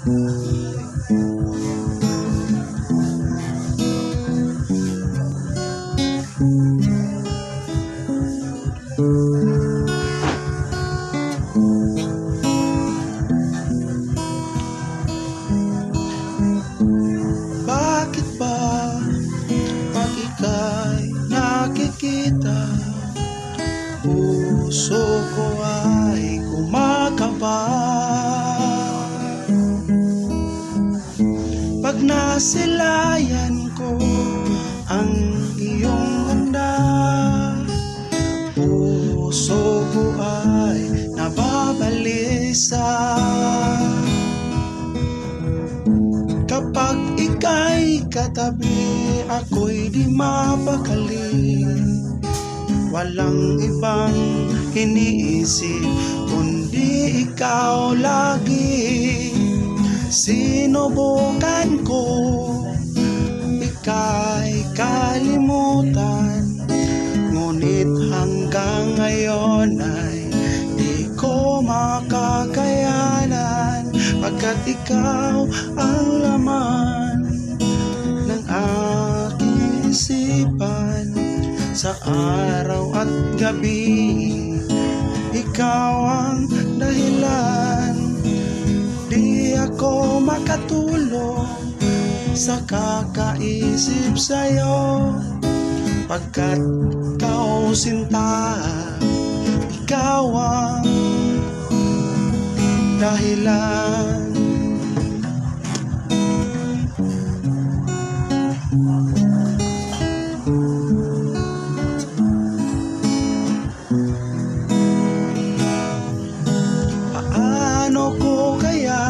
Bakit ba pag ika'y nakikita, puso ko ay kumakaba? Pag nasilayan ko ang iyong ganda, puso ko ay nababalisa. Kapag ika'y katabi, ako'y di mapakali. Walang ibang iniisip kundi ikaw lagi. Sinubukan ko ika'y kalimutan, ngunit hanggang ngayon ay di ko makakayanan, pagkat ikaw ang laman ng aking isipan. Sa araw at gabi, ikaw ang dahilan. Di ako makatulog sa kakaisip sa'yo, pagkat ikaw sinta, ikaw ang dahilan. Paano ko kaya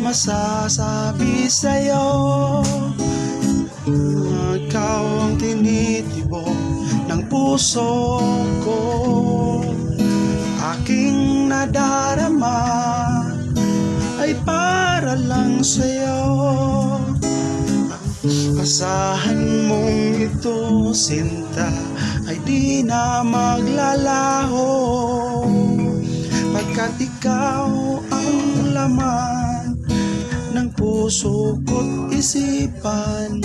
masasabi sa'yo, ikaw ang tinitibok ng puso ko. Aking nadarama ay para lang sa'yo. Asahan mong ito, sinta, ay di na maglalaho, pagkat ikaw ang laman ng puso ko't isipan.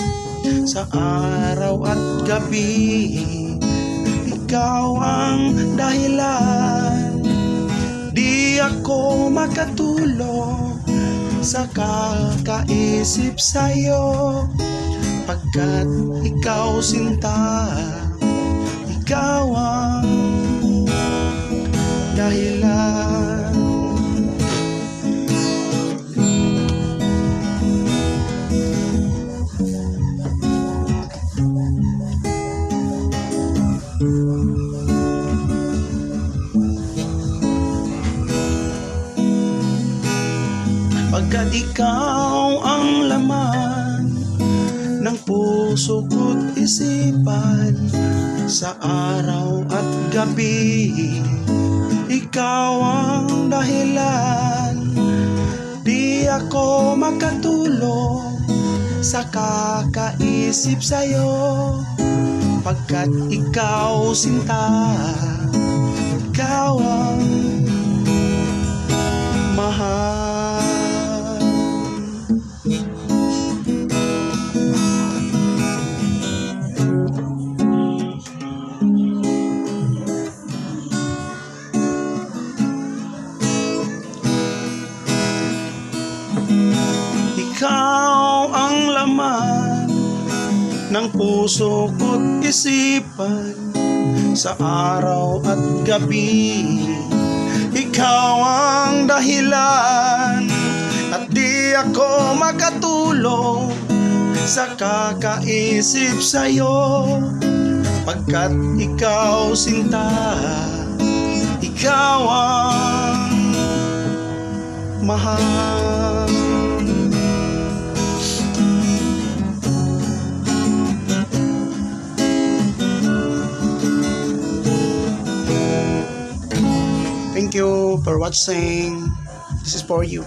Sa araw at gabi, ikaw ang dahilan. Di ako makatulog sa kakaisip sa'yo, pagkat ikaw sinta, ikaw ang dahilan. Pagkat ikaw ang laman ng puso ko't isipan. Sa araw at gabi, ikaw ang dahilan. Di ako makatulog sa kakaisip sa'yo, pagkat ikaw sinta, ikaw ang mahal. Ikaw ang laman ng puso ko't isipan. Sa araw at gabi, ikaw ang dahilan. At di ako makatulog sa kakaisip sa'yo, pagkat ikaw sinta, ikaw ang mahal. Thank you for watching. This is for you.